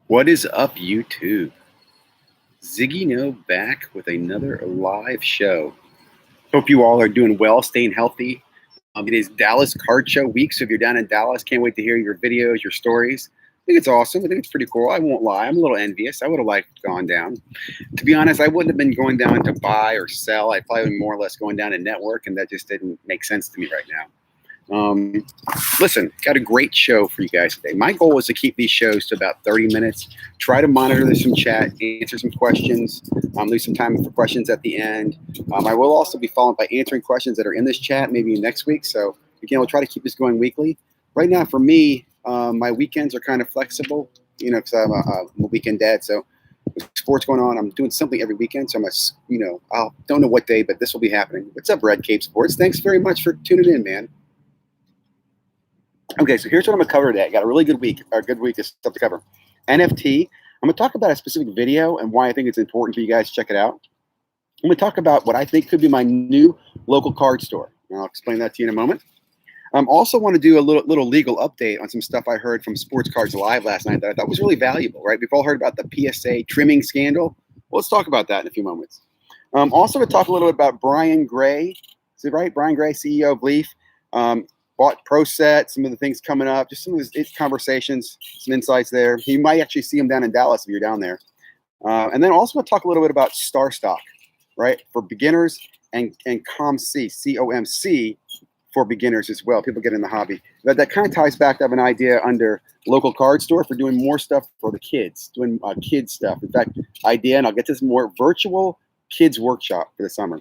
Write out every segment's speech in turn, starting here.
What is up, YouTube? ZiggyNo back with another live show. Hope you all are doing well, staying healthy. It is Dallas Card Show week, so if you're down in Dallas, can't wait to hear your videos, your stories. I think it's awesome. I think it's pretty cool. I won't lie. I'm a little envious. I would have liked gone down. To be honest, I wouldn't have been going down to buy or sell. I'd probably been more or less going down to network, and that just didn't make sense to me right now. Listen, got a great show for you guys today. My goal is to keep these shows to about 30 minutes. Try to monitor some chat, answer some questions, leave some time for questions at the end. I will also be following by answering questions that are in this chat maybe next week. So again, we'll try to keep this going weekly. Right now, for me, my weekends are kind of flexible, because I'm a weekend dad. So with sports going on, I'm doing something every weekend. So I don't know what day, but this will be happening. What's up, Red Cape Sports? Thanks very much for tuning in, man. Okay, so here's what I'm going to cover today. I got a really good week of stuff to cover. NFT. I'm going to talk about a specific video and why I think it's important for you guys to check it out. I'm going to talk about what I think could be my new local card store. And I'll explain that to you in a moment. I also want to do a little legal update on some stuff I heard from Sports Cards Live last night that I thought was really valuable, right? We've all heard about the PSA trimming scandal. Well, let's talk about that in a few moments. Also, to talk a little bit about Brian Gray. Is it right? Brian Gray, CEO of Leaf. Bought ProSet, some of the things coming up, just some of his conversations, some insights there. You might actually see him down in Dallas if you're down there. And then also we'll talk a little bit about Star Stock, right, for beginners, and COMC, C-O-M-C, for beginners as well. People get in the hobby. But that kind of ties back to have an idea under local card store for doing more stuff for the kids, doing kids stuff. In fact, idea, and I'll get to some more virtual kids workshop for the summer.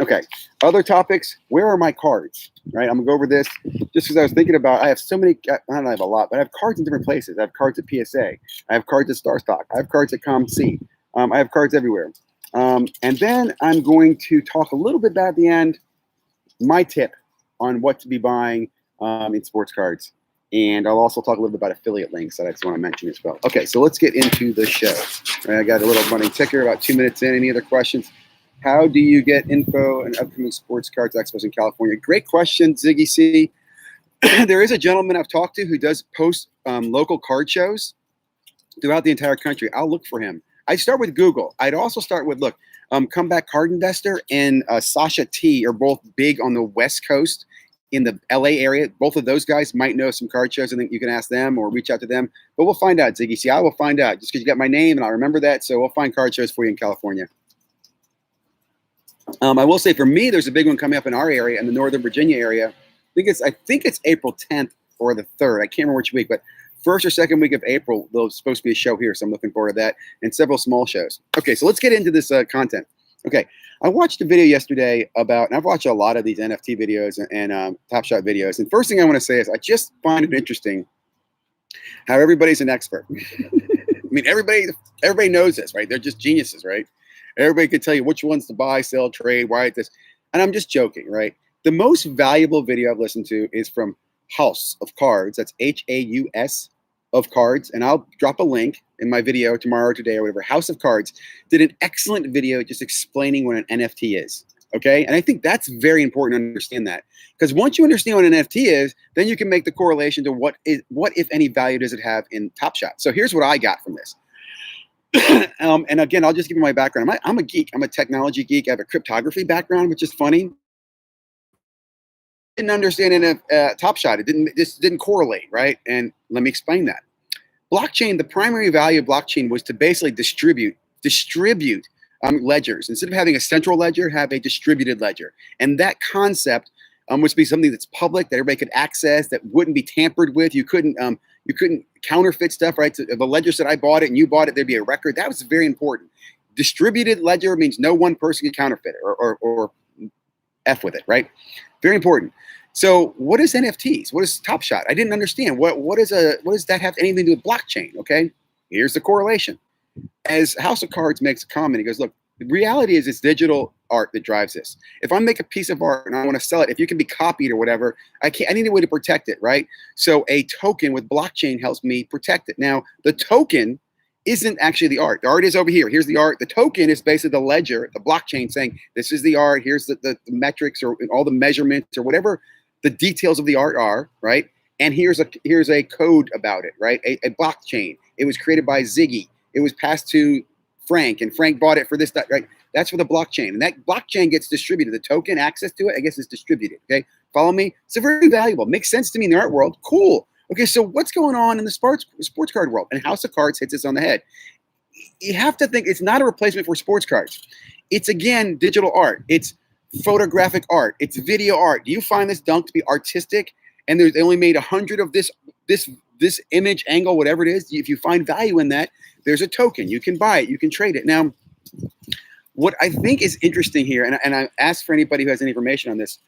Okay, other topics. Where are my cards? Right, I'm gonna go over this just because I was thinking about. I have so many. I don't have a lot, but I have cards in different places. I have cards at PSA. I have cards at Star Stock. I have cards at COMC. I have cards everywhere. And then I'm going to talk a little bit about at the end my tip on what to be buying in sports cards. And I'll also talk a little bit about affiliate links that I just want to mention as well. Okay, so let's get into the show. I got a little running ticker, about 2 minutes in. Any other questions? How do you get info on upcoming sports cards expos in California? Great question, Ziggy C. There is a gentleman I've talked to who does post local card shows throughout the entire country. I'll look for him. I start with Google. I'd also start with, Comeback Card Investor and Sasha T are both big on the West Coast in the LA area. Both of those guys might know some card shows. I think you can ask them or reach out to them. But we'll find out, Ziggy C. I will find out just because you got my name and I'll remember that. So we'll find card shows for you in California. I will say for me, there's a big one coming up in our area, in the Northern Virginia area. I think it's April 10th or the 3rd. I can't remember which week, but first or second week of April, there's supposed to be a show here. So I'm looking forward to that, and several small shows. Okay, so let's get into this content. Okay, I watched a video yesterday about, and I've watched a lot of these NFT videos and Top Shot videos. And first thing I want to say is I just find it interesting how everybody's an expert. I mean, everybody knows this, right? They're just geniuses, right? Everybody could tell you which ones to buy, sell, trade, why this. And I'm just joking, right? The most valuable video I've listened to is from House of Cards. That's H-A-U-S of Cards. And I'll drop a link in my video tomorrow, today, or whatever. House of Cards did an excellent video just explaining what an NFT is. Okay? And I think that's very important to understand that. Because once you understand what an NFT is, then you can make the correlation to what, if any, value does it have in Top Shot. So here's what I got from this. And again, I'll just give you my background. I'm a geek. I'm a technology geek. I have a cryptography background, which is funny. Didn't understand Top Shot. It didn't correlate, right? And let me explain that. Blockchain, the primary value of blockchain was to basically distribute ledgers. Instead of having a central ledger, have a distributed ledger. And that concept was to be something that's public, that everybody could access, that wouldn't be tampered with. You couldn't counterfeit stuff, right? So if a ledger said I bought it and you bought it, there'd be a record. That was very important. Distributed ledger means no one person can counterfeit it or F with it, right? Very important. So what is NFTs? What is Top Shot? I didn't understand. What does that have anything to do with blockchain? Okay, here's the correlation. As House of Cards makes a comment, he goes, look, the reality is it's digital art that drives this. If I make a piece of art and I want to sell it, if you can be copied or whatever, I need a way to protect it, right? So a token with blockchain helps me protect it. Now, the token isn't actually the art. The art is over here. Here's the art. The token is basically the ledger, the blockchain saying, this is the art. Here's the metrics or all the measurements or whatever the details of the art are, right? And here's a code about it, right? A blockchain. It was created by Ziggy. It was passed to Frank, and Frank bought it for this, right? That's for the blockchain. And that blockchain gets distributed. The token access to it, I guess, is distributed. Okay, follow me? So very valuable. Makes sense to me in the art world. Cool. Okay, so what's going on in the sports card world? And House of Cards hits us on the head. You have to think it's not a replacement for sports cards. It's, again, digital art. It's photographic art. It's video art. Do you find this dunk to be artistic? And they only made 100 of this image angle, whatever it is. If you find value in that, there's a token. You can buy it. You can trade it. Now, what I think is interesting here, and I ask for anybody who has any information on this,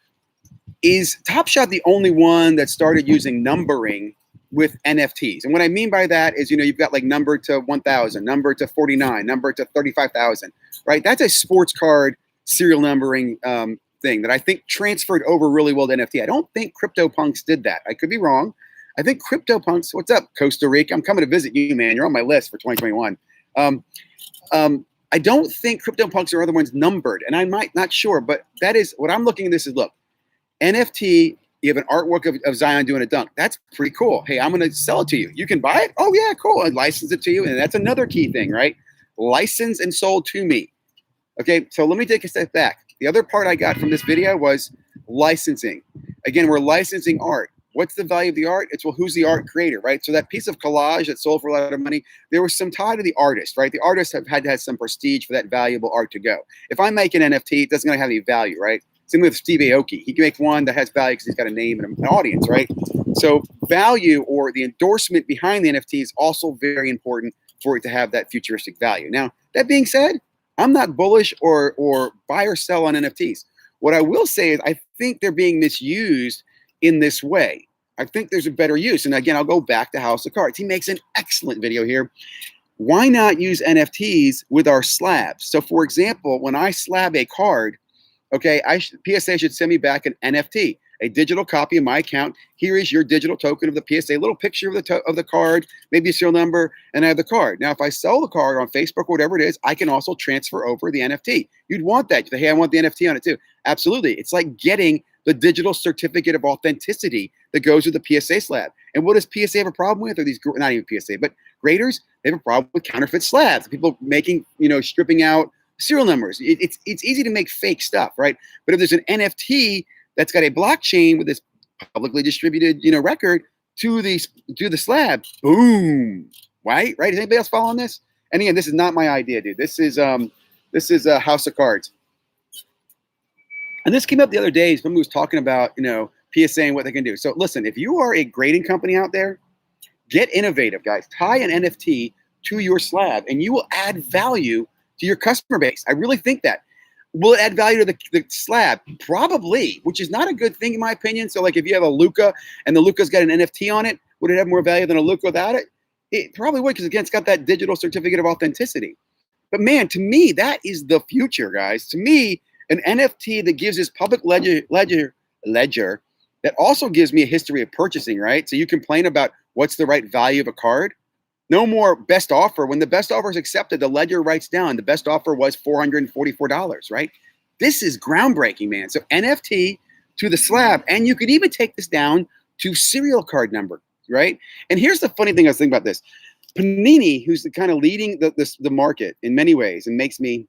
is Top Shot the only one that started using numbering with NFTs? And what I mean by that is, you've got like number to 1,000, number to 49, number to 35,000, right? That's a sports card serial numbering thing that I think transferred over really well to NFT. I don't think CryptoPunks did that. I could be wrong. I think CryptoPunks, what's up, Costa Rica? I'm coming to visit you, man. You're on my list for 2021. I don't think CryptoPunks are other ones numbered, and I might not sure, but that is what I'm looking at. This is, look, NFT, you have an artwork of Zion doing a dunk. That's pretty cool. Hey, I'm going to sell it to you. You can buy it? Oh, yeah, cool. I license it to you, and that's another key thing, right? Licensed and sold to me. Okay, so let me take a step back. The other part I got from this video was licensing. Again, we're licensing art. What's the value of the art? It's, well, who's the art creator, right? So that piece of collage that sold for a lot of money, there was some tie to the artist, right? The artists have had to have some prestige for that valuable art to go. If I make an NFT, it doesn't have any value, right? Same with Steve Aoki. He can make one that has value because he's got a name and an audience, right? So value, or the endorsement behind the NFT, is also very important for it to have that futuristic value. Now, that being said, I'm not bullish or buy or sell on NFTs. What I will say is I think they're being misused in this way. I think there's a better use. And again, I'll go back to House of Cards. He makes an excellent video here. Why not use NFTs with our slabs? So for example, when I slab a card, okay, PSA should send me back an NFT, a digital copy of my account. Here is your digital token of the PSA, a little picture of the card, maybe a serial number, and I have the card. Now, if I sell the card on Facebook or whatever it is, I can also transfer over the NFT. You'd want that. Hey, I want the NFT on it too. Absolutely. It's like getting the digital certificate of authenticity that goes with the PSA slab. And what does PSA have a problem with? Or these, not even PSA, but graders, they have a problem with counterfeit slabs. People making, stripping out serial numbers. It's easy to make fake stuff, right? But if there's an NFT that's got a blockchain with this publicly distributed, record to the slab, boom, right? Is anybody else following this? And again, this is not my idea, dude. This is House of Cards. And this came up the other day. Somebody was talking about, PSA and what they can do. So listen, if you are a grading company out there, get innovative, guys. Tie an NFT to your slab, and you will add value to your customer base. I really think that. Will it add value to the slab? Probably, which is not a good thing in my opinion. So like if you have a Luca and the Luca's got an NFT on it, would it have more value than a Luca without it? It probably would, because again, it's got that digital certificate of authenticity. But man, to me, that is the future, guys. To me, an NFT that gives this public ledger that also gives me a history of purchasing, right? So you complain about what's the right value of a card. No more best offer. When the best offer is accepted, the ledger writes down the best offer was $444, right? This is groundbreaking, man. So NFT to the slab, and you could even take this down to serial card number, right? And here's the funny thing I was thinking about this. Panini, who's the kind of leading the market in many ways, and makes me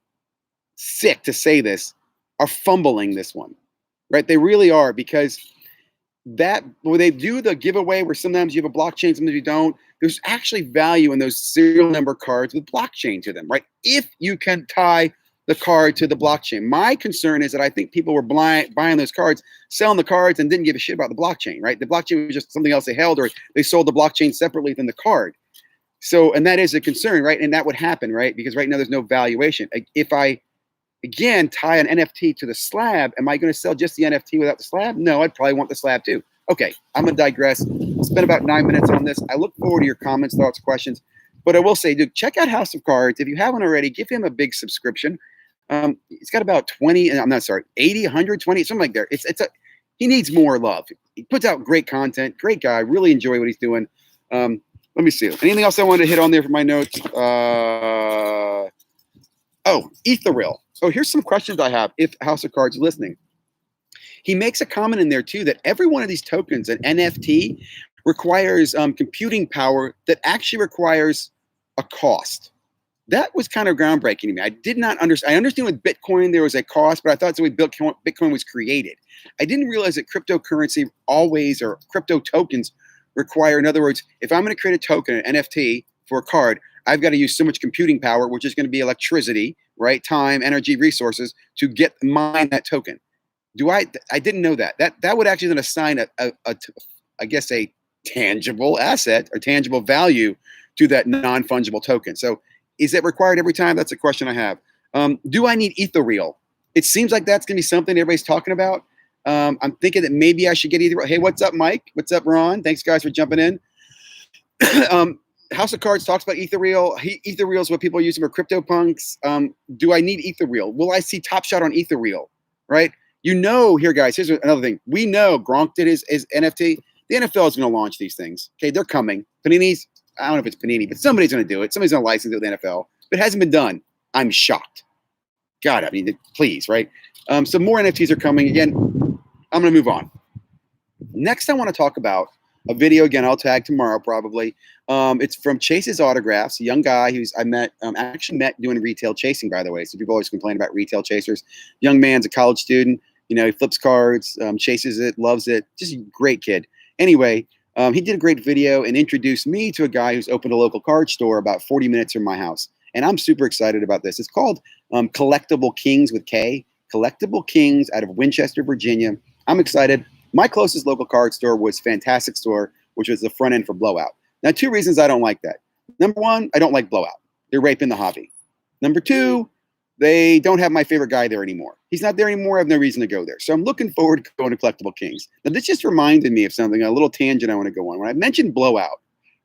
sick to say this, are fumbling this one, right? They really are, because when they do the giveaway where sometimes you have a blockchain, sometimes you don't, there's actually value in those serial number cards with blockchain to them, right? If you can tie the card to the blockchain. My concern is that I think people were buying those cards, selling the cards, and didn't give a shit about the blockchain, right? The blockchain was just something else they held, or they sold the blockchain separately than the card. So, and that is a concern, right? And that would happen, right? Because right now there's no valuation. If I, again, tie an NFT to the slab, am I going to sell just the NFT without the slab? No, I'd probably want the slab too. Okay, I'm going to digress. I'll spend about 9 minutes on this. I look forward to your comments, thoughts, questions. But I will say, dude, check out House of Cards. If you haven't already, give him a big subscription. He's got about 80, 120, something like that. He needs more love. He puts out great content. Great guy. Really enjoy what he's doing. Let me see. Anything else I wanted to hit on there for my notes? Ethereal. So here's some questions I have if House of Cards is listening. He makes a comment in there too that every one of these tokens, an NFT, requires computing power that actually requires a cost. That was kind of groundbreaking to me. I did not understand. I understand with Bitcoin there was a cost, but I thought that's the way Bitcoin was created. I didn't realize that cryptocurrency always, or crypto tokens, require, in other words, if I'm going to create a token, an NFT for a card, I've got to use so much computing power, which is going to be electricity, right? Time, energy, resources to mine that token. I didn't know that. That would actually then assign I guess a tangible asset or tangible value to that non-fungible token. So is it required every time? That's a question I have. Do I need Ethereal? It seems like that's going to be something everybody's talking about. I'm thinking that maybe I should get Ethereal. Hey, what's up, Mike? What's up, Ron? Thanks, guys, for jumping in. House of Cards talks about Ethereal. Ethereal is what people are using for CryptoPunks. Do I need Ethereal? Will I see Top Shot on Ethereal? Right? You know, here, guys, here's another thing. We know Gronk did his NFT. The NFL is going to launch these things. Okay, they're coming. Panini's, I don't know if it's Panini, but somebody's going to do it. Somebody's going to license it with the NFL. But it hasn't been done. I'm shocked. God, I mean, please, right? Some more NFTs are coming. Again, I'm going to move on. Next, I want to talk about a video. Again, I'll tag tomorrow probably. It's from Chase's Autographs, a young guy who's I actually met doing retail chasing, by the way. So people always complain about retail chasers. Young man's a college student. You know, he flips cards, chases it, loves it. Just a great kid. Anyway, he did a great video and introduced me to a guy who's opened a local card store about 40 minutes from my house. And I'm super excited about this. It's called Collectible Kings with K. Collectible Kings out of Winchester, Virginia. I'm excited. My closest local card store was Fantastic Store, which was the front end for Blowout. Now, two reasons I don't like that. Number one, I don't like Blowout. They're raping the hobby. Number two, they don't have my favorite guy there anymore. He's not there anymore. I have no reason to go there. So I'm looking forward to going to Collectible Kings. Now, this just reminded me of something, a little tangent I want to go on. When I mentioned Blowout,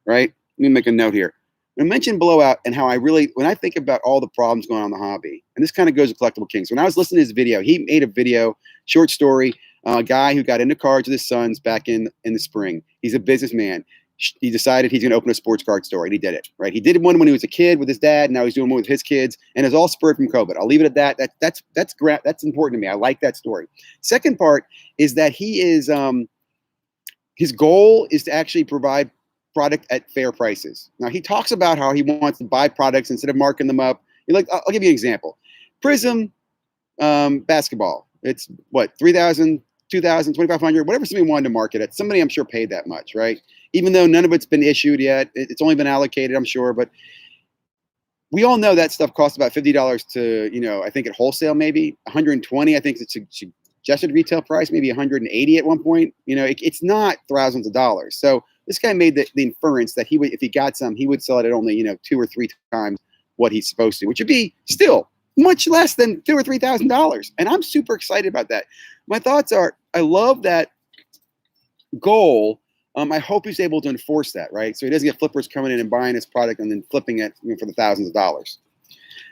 right? Let me make a note here. When I mentioned Blowout and how when I think about all the problems going on in the hobby, and this kind of goes to Collectible Kings. When I was listening to his video, he made a video, short story, a guy who got into cards with his sons back in the spring. He's a businessman. He decided he's going to open a sports card store, and he did it, right? He did one when he was a kid with his dad, and now he's doing one with his kids, and it's all spurred from COVID. I'll leave it at that. That's important to me. I like that story. Second part is that he is his goal is to actually provide product at fair prices. Now, he talks about how he wants to buy products instead of marking them up. I'll give you an example. Prism basketball. It's what, 3,000, 2,000, 2,500, whatever somebody wanted to market it. Somebody, I'm sure, paid that much, right? Even though none of it's been issued yet. It's only been allocated, I'm sure. But we all know that stuff costs about $50 to, I think at wholesale, maybe 120. I think it's a suggested retail price, maybe 180 at one point. It's not thousands of dollars. So this guy made the inference that he would, if he got some, he would sell it at only, 2 or 3 times what he's supposed to, which would be still much less than $2,000 or $3,000. And I'm super excited about that. My thoughts are, I love that goal. I hope he's able to enforce that, right? So he doesn't get flippers coming in and buying his product and then flipping it for the thousands of dollars.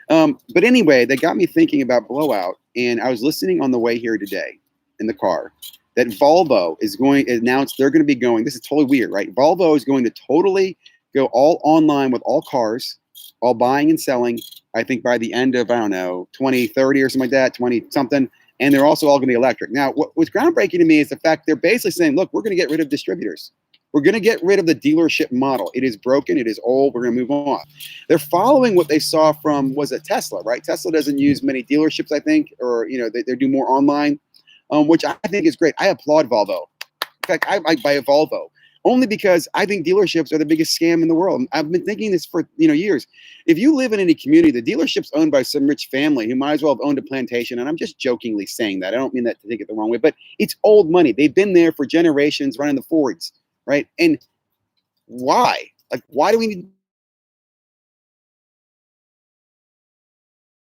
But anyway, that got me thinking about Blowout. And I was listening on the way here today in the car that Volvo is going to announce they're going to be going. This is totally weird, right? Volvo is going to totally go all online with all cars, all buying and selling, I think by the end of, 2030 or something like that, 20 something. And they're also all going to be electric. Now, what's groundbreaking to me is the fact they're basically saying, look, we're going to get rid of distributors. We're going to get rid of the dealership model. It is broken. It is old. We're going to move on. They're following what they saw from, was it Tesla, right? Tesla doesn't use many dealerships, I think, or, they do more online, which I think is great. I applaud Volvo. In fact, I might buy a Volvo only because I think dealerships are the biggest scam in the world. I've been thinking this for, years. If you live in any community, the dealership's owned by some rich family who might as well have owned a plantation. And I'm just jokingly saying that. I don't mean that to take it the wrong way, but it's old money. They've been there for generations running the Fords. Right? And why? Why do we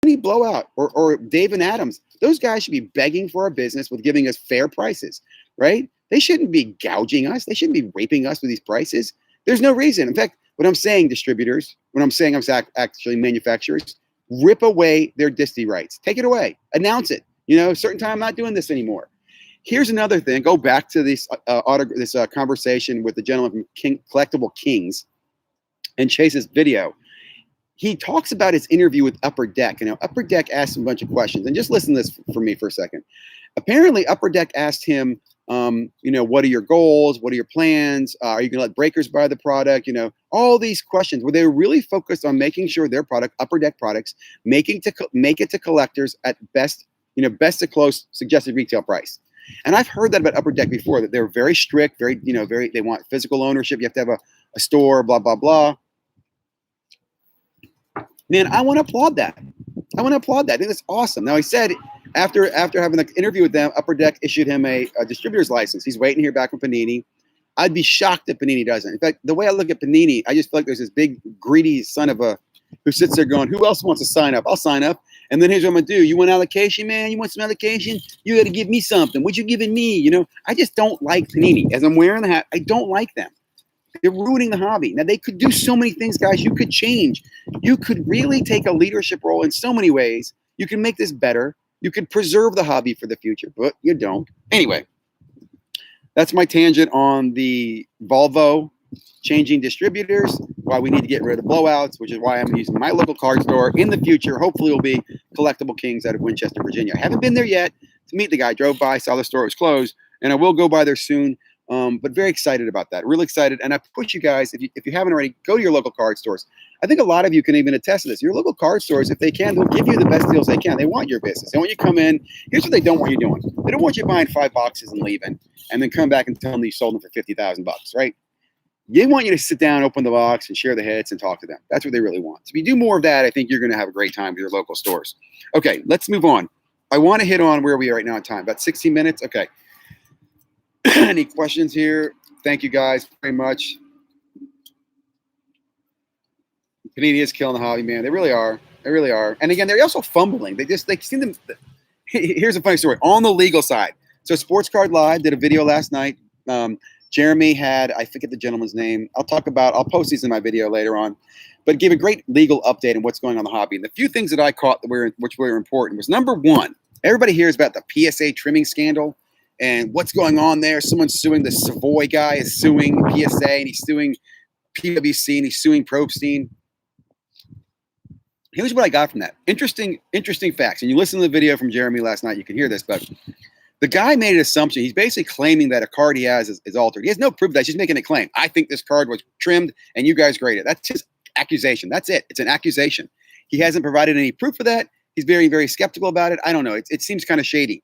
need Blowout or Dave and Adams? Those guys should be begging for our business with giving us fair prices, right? They shouldn't be gouging us. They shouldn't be raping us with these prices. There's no reason. In fact, when I'm saying distributors, when I'm saying actually manufacturers, rip away their disty rights. Take it away. Announce it. A certain time I'm not doing this anymore. Here's another thing. Go back to this conversation with the gentleman from Collectible Kings and Chase's video. He talks about his interview with Upper Deck. Upper Deck asked him a bunch of questions. And just listen to this for me for a second. Apparently, Upper Deck asked him What are your goals? What are your plans? Are you going to let breakers buy the product? All these questions where they're really focused on making sure their product, Upper Deck products, make it to collectors at best, best to close suggested retail price. And I've heard that about Upper Deck before, that they're very strict, they want physical ownership. You have to have a store, blah, blah, blah. Man, I want to applaud that. I think that's awesome. Now, he said after having an interview with them, Upper Deck issued him a distributor's license. He's waiting to hear back from Panini. I'd be shocked if Panini doesn't. In fact, the way I look at Panini, I just feel like there's this big greedy son of a who sits there going, who else wants to sign up? I'll sign up. And then here's what I'm going to do. You want allocation, man? You want some allocation? You got to give me something. What you giving me? I just don't like Panini. As I'm wearing the hat, I don't like them. They're ruining the hobby. Now, they could do so many things, guys. You could change. You could really take a leadership role in so many ways. You can make this better. You could preserve the hobby for the future, but you don't. Anyway, that's my tangent on the Volvo changing distributors, why we need to get rid of the blowouts, which is why I'm using my local card store. In the future, hopefully, will be Collectible Kings out of Winchester, Virginia. I haven't been there yet to meet the guy. Drove by, saw the store was closed, and I will go by there soon. But very excited about that. Really excited. And I push you guys, if you haven't already, go to your local card stores. I think a lot of you can even attest to this. Your local card stores, if they can, they'll give you the best deals they can. They want your business. They want you to come in. Here's what they don't want you doing. They don't want you buying 5 boxes and leaving and then come back and tell them that you sold them for $50,000, right? They want you to sit down, open the box, and share the hits and talk to them. That's what they really want. So if you do more of that, I think you're going to have a great time with your local stores. Okay, let's move on. I want to hit on where we are right now in time. About 16 minutes? Okay. Any questions here? Thank you guys very much. Panini is killing the hobby, man. They really are. They really are. And again, they're also fumbling. They seem to. Here's a funny story on the legal side. So Sports Card Live did a video last night. Jeremy had, I forget the gentleman's name. I'll post these in my video later on, but gave a great legal update on what's going on in the hobby. And the few things that I caught which were important was, number one, everybody hears about the PSA trimming scandal and what's going on there. Someone's suing, the Savoy guy is suing PSA, and he's suing PwC, and he's suing Probstein. Here's what I got from that. Interesting facts. And you listen to the video from Jeremy last night, you can hear this, but the guy made an assumption. He's basically claiming that a card he has is altered. He has no proof of that. He's just making a claim. I think this card was trimmed and you guys graded. That's his accusation. That's it. It's an accusation. He hasn't provided any proof of that. He's very, very skeptical about it. I don't know. It seems kind of shady.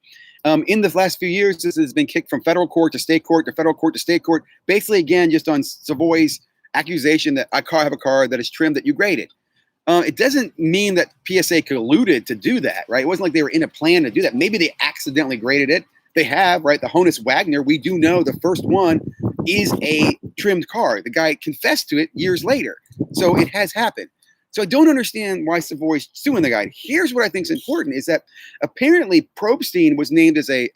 In the last few years, this has been kicked from federal court to state court to federal court to state court. Basically, again, just on Savoy's accusation that I have a card that is trimmed that you graded. It doesn't mean that PSA colluded to do that, right? It wasn't like they were in a plan to do that. Maybe they accidentally graded it. They have, right? The Honus Wagner, we do know the first one is a trimmed card. The guy confessed to it years later. So it has happened. So I don't understand why Savoy's suing the guy. Here's what I think is important is that apparently Probstein was named as a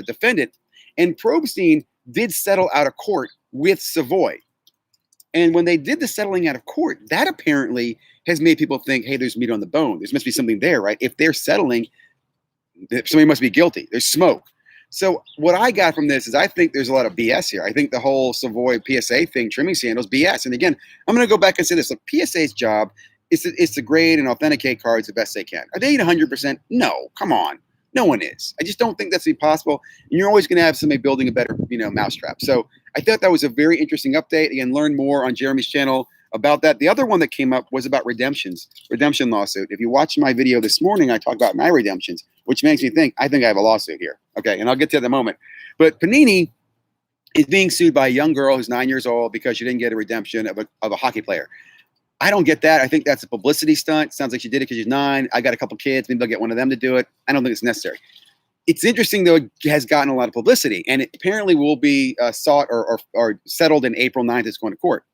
defendant, and Probstein did settle out of court with Savoy. And when they did the settling out of court, that apparently has made people think, hey, there's meat on the bone. There must be something there, right? If they're settling, somebody must be guilty. There's smoke. So what I got from this is I think there's a lot of BS here. I think the whole Savoy PSA thing, trimming scandals, BS. And again, I'm going to go back and say this. Look, PSA's job is to grade and authenticate cards the best they can. Are they 100%? No, come on. No one is. I just don't think that's possible. And you're always going to have somebody building a better, mousetrap. So I thought that was a very interesting update. Again, learn more on Jeremy's channel about that. The other one that came up was about redemption lawsuit. If you watched my video this morning, I talked about my redemptions, which makes me think I have a lawsuit here. Okay, and I'll get to that in a moment. But Panini is being sued by a young girl who's 9 years old because she didn't get a redemption of a hockey player. I don't get that. I think that's a publicity stunt. Sounds like she did it because she's 9. I got a couple kids. Maybe they'll get one of them to do it. I don't think it's necessary. It's interesting, though, it has gotten a lot of publicity, and it apparently will be sought or settled in April 9th. It's going to court.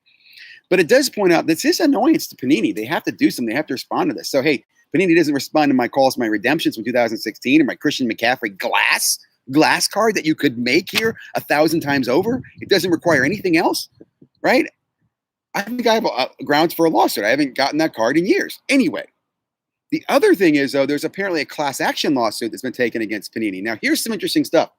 But it does point out this is annoyance to Panini. They have to do something. They have to respond to this. So, hey, Panini doesn't respond to my calls, my redemptions from 2016, or my Christian McCaffrey glass card that you could make here 1,000 times over. It doesn't require anything else, right? I think I have grounds for a lawsuit. I haven't gotten that card in years. Anyway, the other thing is, though, there's apparently a class action lawsuit that's been taken against Panini. Now, here's some interesting stuff.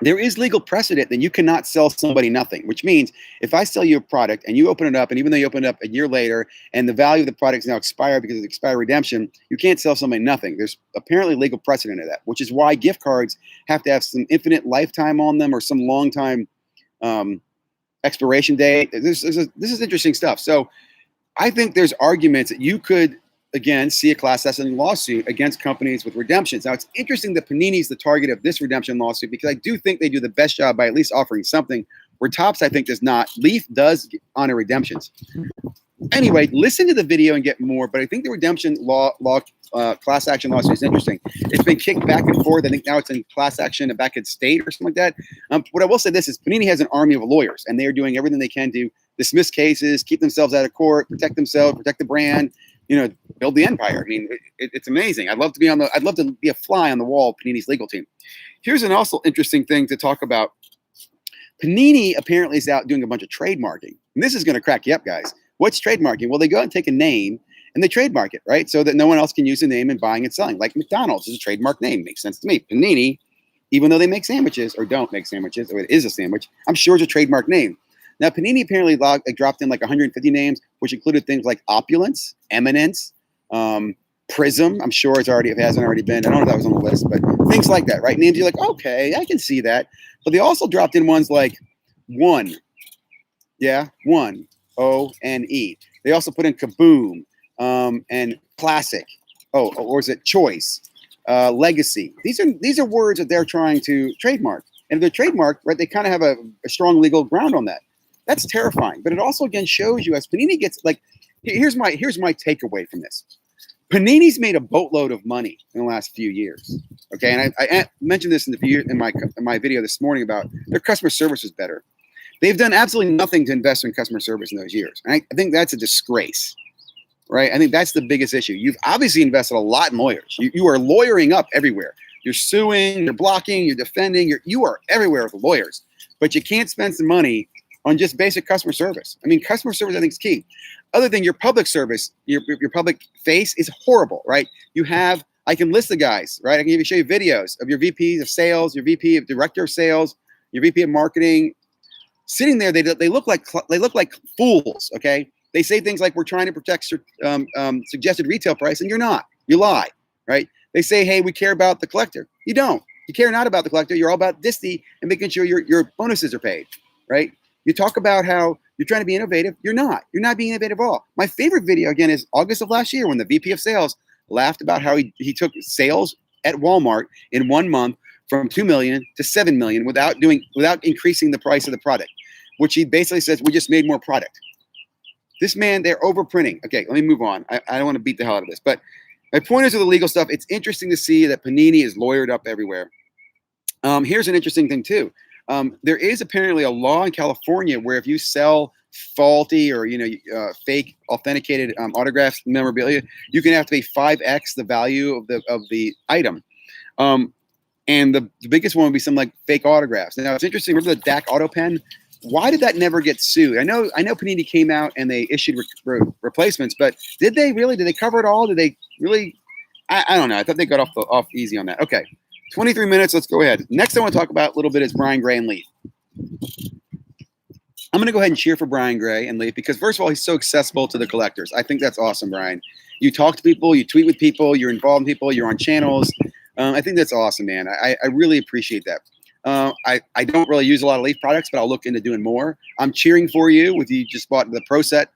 there is legal precedent that you cannot sell somebody nothing, which means if I sell you a product and you open it up, and even though you open it up a year later and the value of the product is now expired because of expired redemption, you can't sell somebody nothing. There's apparently legal precedent of that, which is why gift cards have to have some infinite lifetime on them or some long time expiration date. This is interesting stuff. So I think there's arguments that you could, again, see a class action lawsuit against companies with redemptions. Now, it's interesting that Panini's the target of this redemption lawsuit because I do think they do the best job by at least offering something, where Topps, I think, does not. Leaf does honor redemptions. Anyway, listen to the video and get more, but I think the redemption class action lawsuit is interesting. It's been kicked back and forth. I think now it's in class action back at state or something like that. What I will say this is Panini has an army of lawyers, and they are doing everything they can to dismiss cases, keep themselves out of court, protect themselves, protect the brand, build the empire. I mean, it's amazing. I'd love to be a fly on the wall of Panini's legal team. Here's an also interesting thing to talk about. Panini apparently is out doing a bunch of trademarking. And this is going to crack you up, guys. What's trademarking? Well, they go out and take a name and they trademark it, right? So that no one else can use the name in buying and selling. Like McDonald's is a trademark name. Makes sense to me. Panini, even though they make sandwiches or don't make sandwiches, or it is a sandwich, I'm sure it's a trademark name. Now, Panini apparently dropped in like 150 names, which included things like opulence, eminence, prism. I'm sure it hasn't already been. I don't know if that was on the list, but things like that, right? Names you're like, okay, I can see that. But they also dropped in ones like one. Yeah, one. O-N-E. They also put in kaboom and classic. Oh, or is it choice? Legacy. These are words that they're trying to trademark. And if they're trademarked, right, they kind of have a strong legal ground on that. That's terrifying. But it also, again, shows you as Panini gets, like, here's my takeaway from this. Panini's made a boatload of money in the last few years. Okay, and I mentioned this in my video this morning about their customer service is better. They've done absolutely nothing to invest in customer service in those years. And I think that's a disgrace, right? I think that's the biggest issue. You've obviously invested a lot in lawyers. You are lawyering up everywhere. You're suing, you're blocking, you're defending, you are everywhere with lawyers. But you can't spend some money on just basic customer service. I mean, customer service, I think, is key. Other than your public service, your public face is horrible, right? I can list the guys, right? I can show you videos of your VP of sales, your VP of director of sales, your VP of marketing. Sitting there, they look like fools. Okay, they say things like, "We're trying to protect suggested retail price," and you're not. You lie, right? They say, "Hey, we care about the collector." You don't. You care not about the collector. You're all about disty and making sure your bonuses are paid, right? You talk about how you're trying to be innovative. You're not. You're not being innovative at all. My favorite video, again, is August of last year when the VP of sales laughed about how he took sales at Walmart in 1 month from 2 million to 7 million without increasing the price of the product, which he basically says, we just made more product. This man, they're overprinting. Okay, let me move on. I don't want to beat the hell out of this, but my point is with the legal stuff, it's interesting to see that Panini is lawyered up everywhere. Here's an interesting thing too. There is apparently a law in California where if you sell faulty or fake authenticated autographs memorabilia, you can have to pay 5x the value of the item. And the biggest one would be some like fake autographs. Now it's interesting. Remember the DAC auto pen? Why did that never get sued? I know Panini came out and they issued replacements, but did they really? Did they cover it all? Did they really? I don't know. I thought they got off easy on that. Okay, 23 minutes. Let's go ahead. Next, I want to talk about a little bit is Brian Gray and Leaf. I'm going to go ahead and cheer for Brian Gray and Leaf because first of all, he's so accessible to the collectors. I think that's awesome, Brian. You talk to people, you tweet with people, you're involved in people, you're on channels. I think that's awesome, man. I really appreciate that. I don't really use a lot of Leaf products, but I'll look into doing more. I'm cheering for you with you just bought the Pro Set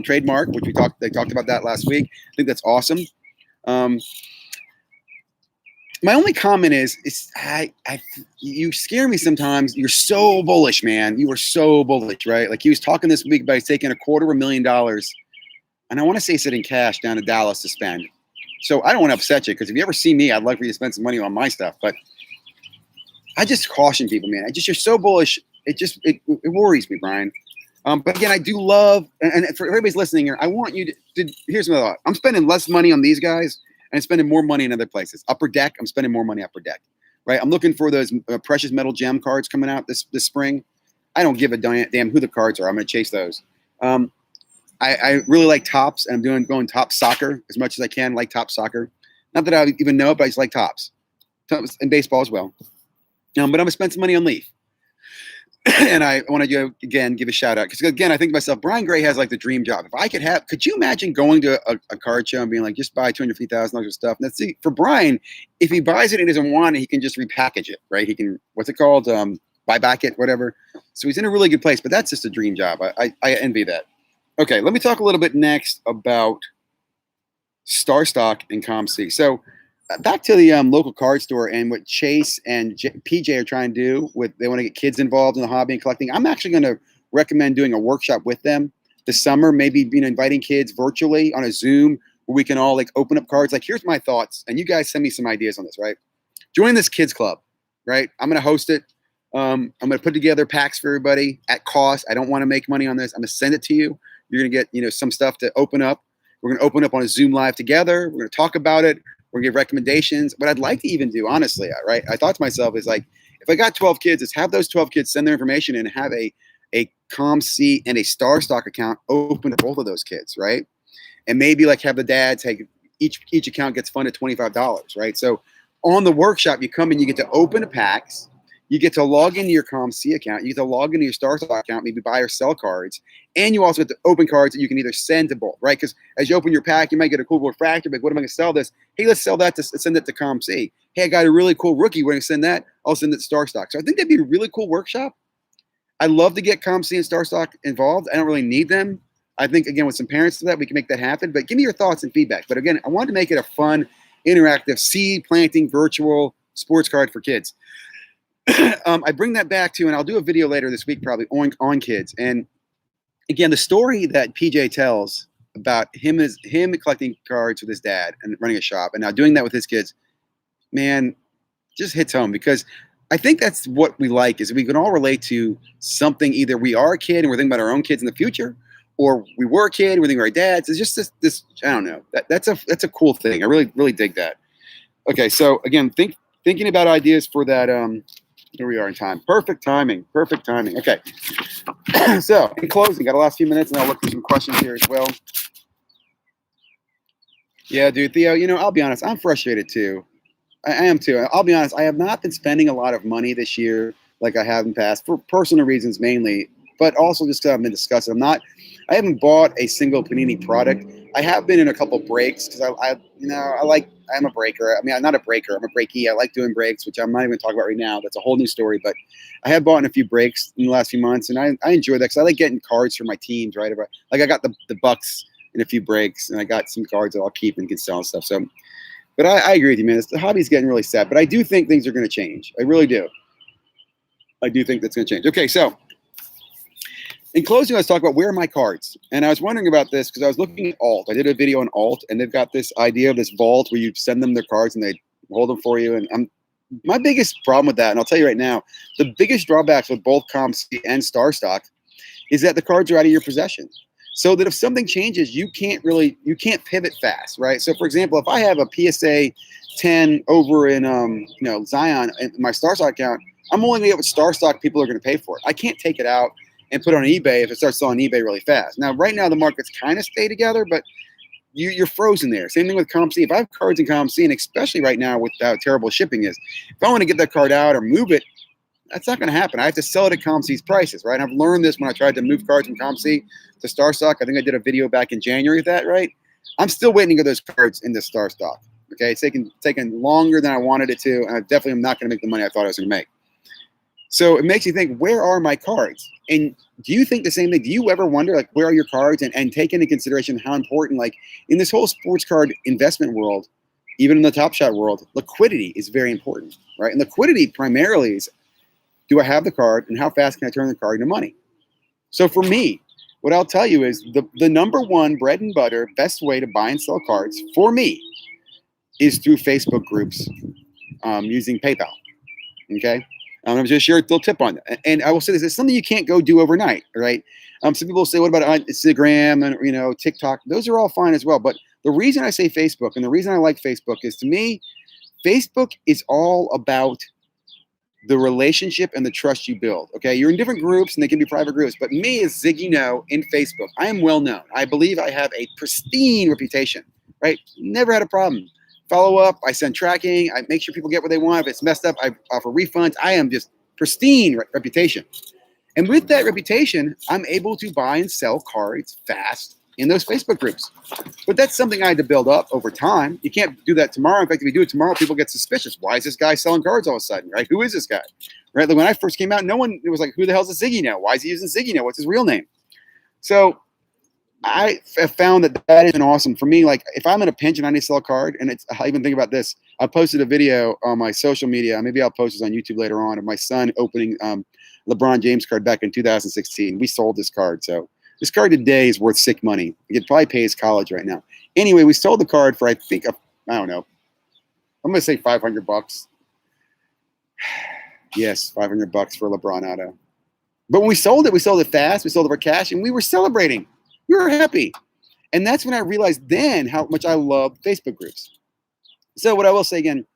trademark, which they talked about that last week. I think that's awesome. My only comment is you scare me sometimes. You're so bullish, man. You were so bullish, right? Like he was talking this week about taking $250,000, and I want to say sit in cash down to Dallas to spend. So I don't want to upset you because if you ever see me, I'd like for you to spend some money on my stuff. But I just caution people, man. You're so bullish. It worries me, Brian. But again, I do love, and for everybody's listening here, I want you to here's my thought. I'm spending less money on these guys and spending more money in other places. Upper Deck, I'm spending more money Upper Deck, right? I'm looking for those precious metal gem cards coming out this spring. I don't give a damn who the cards are. I'm going to chase those. I really like Topps, and I'm going Topps soccer as much as I can. Like Topps soccer. Not that I even know it, but I just like Topps. And baseball as well. But I'm gonna spend some money on Leaf. And I want to again give a shout out because again I think to myself, Brian Gray has like the dream job. If I could you imagine going to a card show and being like, just buy $250,000 of stuff? And that's for Brian. If he buys it and doesn't want it, he can just repackage it, right? He can, what's it called, buy back it, whatever. So he's in a really good place. But that's just a dream job. I envy that. Okay, let me talk a little bit next about Star Stock and ComC. So back to the local card store and what Chase and PJ are trying to do they want to get kids involved in the hobby and collecting. I'm actually going to recommend doing a workshop with them this summer, maybe inviting kids virtually on a Zoom where we can all like open up cards. Like, here's my thoughts, and you guys send me some ideas on this, right? Join this kids club, right? I'm going to host it. I'm going to put together packs for everybody at cost. I don't want to make money on this. I'm going to send it to you. You're going to get, some stuff to open up. We're going to open up on a Zoom live together. We're going to talk about it. We're gonna give recommendations. What I'd like to even do, honestly, right? I thought to myself is like, if I got 12 kids, is have those 12 kids send their information and have a ComC and a Star Stock account open to both of those kids, right? And maybe like have the dads, hey, each account gets funded $25, right? So on the workshop, you come and you get to open the packs. You get to log into your ComC account. You get to log into your Star Stock account, maybe buy or sell cards. And you also get to open cards that you can either send to both, right? Because as you open your pack, you might get a cool refractor, but what am I going to sell this? Hey, let's sell that to send it to ComC. Hey, I got a really cool rookie. We're going to send that. I'll send it to Star Stock. So I think that'd be a really cool workshop. I'd love to get ComC and Star Stock involved. I don't really need them. I think, again, with some parents to that, we can make that happen. But give me your thoughts and feedback. But again, I wanted to make it a fun, interactive, seed planting, virtual sports card for kids. I bring that back to, and I'll do a video later this week probably on kids. And again, the story that PJ tells about him collecting cards with his dad and running a shop and now doing that with his kids, man, just hits home because I think that's what we like is we can all relate to something. Either we are a kid and we're thinking about our own kids in the future, or we were a kid and we're thinking about our dads. It's just this I don't know. That's a cool thing. I really dig that. Okay, so again, thinking about ideas for that. Here we are in time. Perfect timing. Okay. So in closing, got the last few minutes and I'll look for some questions here as well. Yeah, dude, Theo, I'll be honest, I'm frustrated too. I am too. I'll be honest, I have not been spending a lot of money this year like I have in the past for personal reasons mainly, but also just because I've been discussing. I haven't bought a single Panini product. I have been in a couple breaks because I'm a breaker. I mean, I'm not a breaker. I'm a breakee. I like doing breaks, which I'm not even talking about right now. That's a whole new story. But I have bought in a few breaks in the last few months, and I enjoy that because I like getting cards for my teams, right? Like I got the Bucks in a few breaks, and I got some cards that I'll keep and can sell and stuff. So, but I agree with you, man. The hobby's getting really sad, but I do think things are going to change. I really do. I do think that's going to change. Okay, so in closing, let's talk about where are my cards. And I was wondering about this because I was looking at Alt. I did a video on Alt, and they've got this idea of this vault where you send them their cards and they hold them for you. And my biggest problem with that, and I'll tell you right now, the biggest drawbacks with both ComC and Star Stock is that the cards are out of your possession. So that if something changes, you can't pivot fast, right? So for example, if I have a PSA 10 over in Zion in my Star Stock account, I'm only gonna get what Star Stock people are gonna pay for it. I can't take it out and put it on eBay if it starts selling eBay really fast. Now, right now the markets kind of stay together, but you're frozen there. Same thing with ComC. If I have cards in ComC, and especially right now with how terrible shipping is, if I want to get that card out or move it, that's not going to happen. I have to sell it at ComC's prices, right? And I've learned this when I tried to move cards from ComC to Star Stock. I think I did a video back in January of that, right? I'm still waiting to get those cards into Star Stock. Okay, it's taken longer than I wanted it to, and I definitely am not going to make the money I thought I was going to make. So it makes you think, where are my cards? And do you think the same thing? Do you ever wonder, like, where are your cards? And take into consideration how important, like, in this whole sports card investment world, even in the Top Shot world, liquidity is very important, right? And liquidity primarily is, do I have the card, and how fast can I turn the card into money? So for me, what I'll tell you is the number one bread and butter, best way to buy and sell cards for me is through Facebook groups using PayPal, okay? I'm just share a little tip on that. And I will say this, it's something you can't go do overnight, right? Some people say, what about Instagram and TikTok? Those are all fine as well. But the reason I say Facebook and the reason I like Facebook is, to me, Facebook is all about the relationship and the trust you build, okay? You're in different groups and they can be private groups, but me as ZiggyNo in Facebook, I am well known. I believe I have a pristine reputation, right? Never had a problem. follow up. I send tracking. I make sure people get what they want. If it's messed up, I offer refunds. I am just pristine reputation. And with that reputation, I'm able to buy and sell cards fast in those Facebook groups. But that's something I had to build up over time. You can't do that tomorrow. In fact, if you do it tomorrow, people get suspicious. Why is this guy selling cards all of a sudden, right? Who is this guy? Right? Like when I first came out, it was like, who the hell's a ZiggyNo? Why is he using ZiggyNo? What's his real name? So I have found that is awesome for me. Like if I'm in a pinch and I need to sell a card, and I even think about this. I posted a video on my social media. Maybe I'll post this on YouTube later on of my son opening LeBron James card back in 2016. We sold this card. So this card today is worth sick money. You could probably pay his college right now. Anyway, we sold the card for, I don't know. I'm going to say $500. Yes, $500 for LeBron auto. But when we sold it fast. We sold it for cash, and we were celebrating. We were happy. And that's when I realized then how much I love Facebook groups. So what I will say again,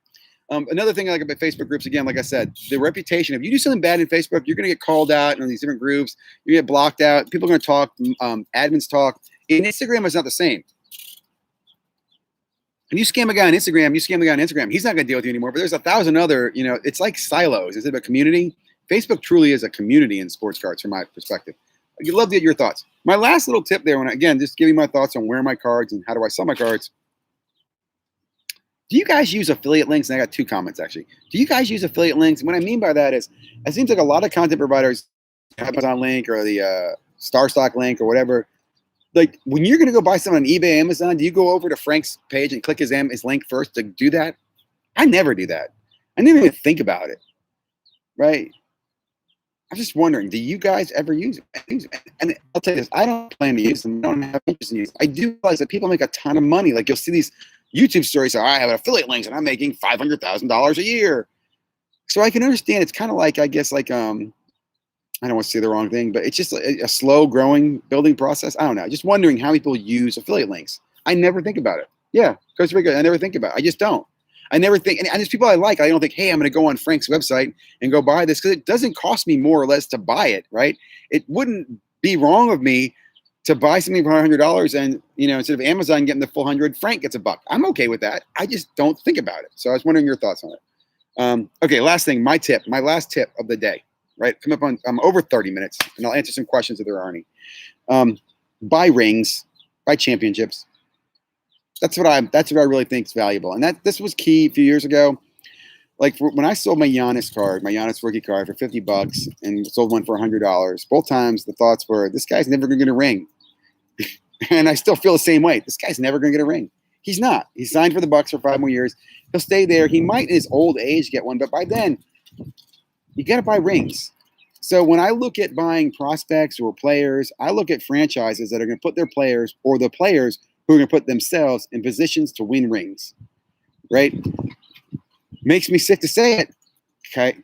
another thing I like about Facebook groups, again, like I said, the reputation. If you do something bad in Facebook, you're going to get called out on these different groups. You get blocked out. People are going to talk. Admins talk. In Instagram, it's not the same. When you scam a guy on Instagram, he's not going to deal with you anymore. But there's 1,000 other, it's like silos. Is it a community? Facebook truly is a community in sports cards from my perspective. I'd love to get your thoughts. My last little tip there, just giving my thoughts on where my cards and how do I sell my cards. Do you guys use affiliate links? And I got 2 comments, actually. Do you guys use affiliate links? And what I mean by that is, it seems like a lot of content providers, Amazon link or the StarStock link or whatever, like when you're going to go buy something on eBay, Amazon, do you go over to Frank's page and click his link first to do that? I never do that. I never even think about it, right? I'm just wondering, do you guys ever use it? And I'll tell you this, I don't plan to use them. I don't have interest in using them. I do realize that people make a ton of money. Like you'll see these YouTube stories, I have affiliate links and I'm making $500,000 a year. So I can understand it's kind of like, I guess, like, I don't want to say the wrong thing, but it's just a slow growing building process. I don't know. Just wondering how people use affiliate links. I never think about it. Yeah, Costa Rica, I never think about it. I just don't. I never think, and there's people I like, I don't think, hey, I'm going to go on Frank's website and go buy this because it doesn't cost me more or less to buy it, right? It wouldn't be wrong of me to buy something for $100 and, instead of Amazon getting the full 100, Frank gets $1. I'm okay with that. I just don't think about it. So I was wondering your thoughts on it. Okay, last thing, my last tip of the day, right? I'm over 30 minutes and I'll answer some questions if there are any. Buy rings, buy championships. That's what I really think is valuable. And this was key a few years ago. Like when I sold my Giannis rookie card for $50 and sold one for $100, both times the thoughts were, this guy's never going to get a ring. And I still feel the same way. This guy's never going to get a ring. He's not. He's signed for the Bucks for 5 more years. He'll stay there. He might in his old age get one, but by then you got to buy rings. So when I look at buying prospects or players, I look at franchises that are going to put their players or the players who are going to put themselves in positions to win rings, right? Makes me sick to say it.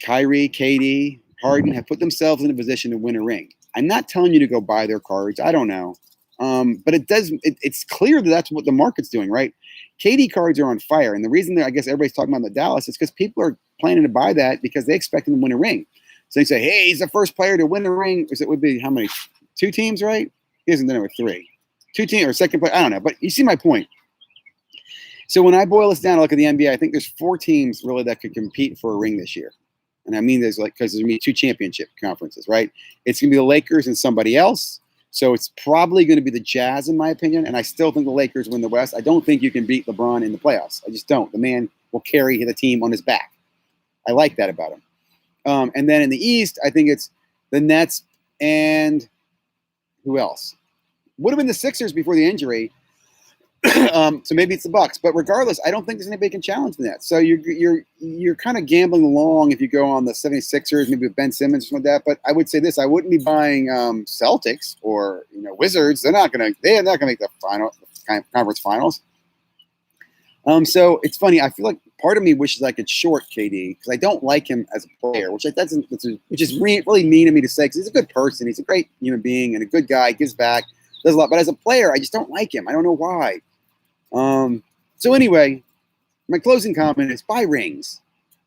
Kyrie, KD, Harden have put themselves in a position to win a ring. I'm not telling you to go buy their cards. I don't know. But it's clear that that's what the market's doing, right? KD cards are on fire. And the reason that I guess everybody's talking about the Dallas is because people are planning to buy that because they expect him to win a ring. So they say, hey, he's the first player to win a ring. It would be how many? 2 teams, right? He hasn't done it with 3. 2 teams or second player. I don't know. But you see my point. So when I boil this down, I look at the NBA, I think there's 4 teams really that could compete for a ring this year. And I mean, because there's going to be 2 championship conferences, right? It's going to be the Lakers and somebody else. So it's probably going to be the Jazz, in my opinion. And I still think the Lakers win the West. I don't think you can beat LeBron in the playoffs. I just don't. The man will carry the team on his back. I like that about him. And then in the East, I think it's the Nets and who else? Would have been the Sixers before the injury. So maybe it's the Bucks, but regardless, I don't think there's anybody can challenge the Nets. So you're kind of gambling along if you go on the 76ers, maybe with Ben Simmons or something like that. But I would say this: I wouldn't be buying Celtics or Wizards. They're not gonna make the conference finals. So it's funny. I feel like part of me wishes I could short KD because I don't like him as a player, which is really mean of me to say because he's a good person, he's a great human being and a good guy, gives back, does a lot. But as a player, I just don't like him. I don't know why. So anyway, my closing comment is buy rings.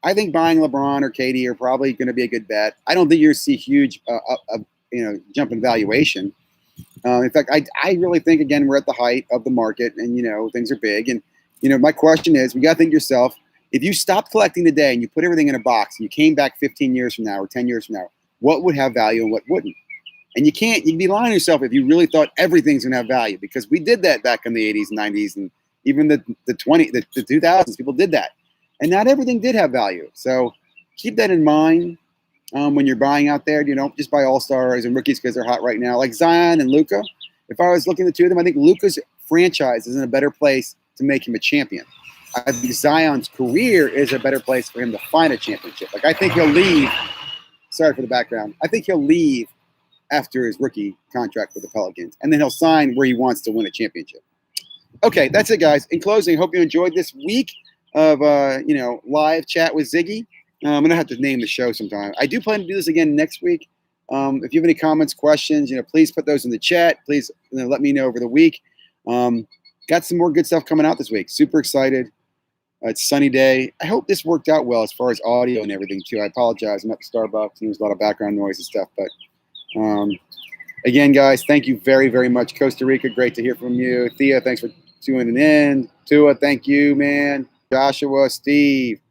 I think buying LeBron or KD are probably going to be a good bet. I don't think you're going to see huge, jump in valuation. In fact, I really think, again, we're at the height of the market and, things are big. And my question is, you got to think to yourself, if you stopped collecting today and you put everything in a box and you came back 15 years from now or 10 years from now, what would have value and what wouldn't? And you can be lying to yourself if you really thought everything's going to have value, because we did that back in the 80s and 90s and even the 2000s. People did that. And not everything did have value. So keep that in mind when you're buying out there. You don't just buy all-stars and rookies because they're hot right now. Like Zion and Luka, if I was looking at the two of them, I think Luka's franchise is in a better place to make him a champion. I think Zion's career is a better place for him to find a championship. Like, I think he'll leave. Sorry for the background. I think he'll leave after his rookie contract with the Pelicans, and then he'll sign where he wants to win a championship. Okay, that's it, guys. In closing, I hope you enjoyed this week of live chat with Ziggy. I'm gonna have to name the show sometime. I do plan to do this again next week. If you have any comments, questions, please put those in the chat. Please let me know over the week. Got some more good stuff coming out this week. Super excited. It's a sunny day. I hope this worked out well as far as audio and everything too. I apologize. I'm at the Starbucks and there's a lot of background noise and stuff. But again, guys, thank you very, very much. Costa Rica, great to hear from you. Thea, thanks for tuning in. Tua, thank you, man. Joshua, Steve,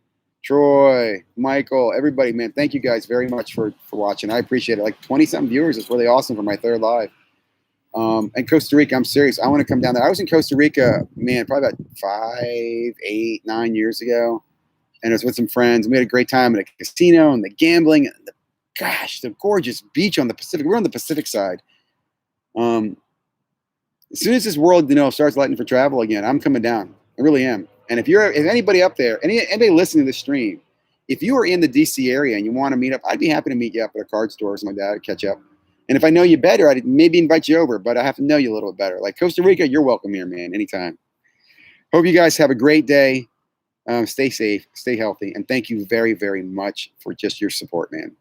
Troy, Michael, everybody, man. Thank you guys very much for watching. I appreciate it. Like 20-something viewers is really awesome for my third live. And Costa Rica, I'm serious. I want to come down there. I was in Costa Rica, man, probably about 5, 8, 9 years ago. And I was with some friends. We had a great time at a casino and the gambling and the gorgeous beach on the Pacific. We're on the Pacific side. As soon as this world, starts lighting for travel again, I'm coming down. I really am. And if anybody up there, anybody listening to the stream, if you are in the DC area and you want to meet up, I'd be happy to meet you up at a card store or something like that, catch up. And if I know you better, I'd maybe invite you over, but I have to know you a little bit better. Like Costa Rica, you're welcome here, man, anytime. Hope you guys have a great day. Stay safe, stay healthy, and thank you very, very much for just your support, man.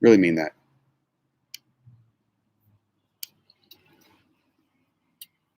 Really mean that.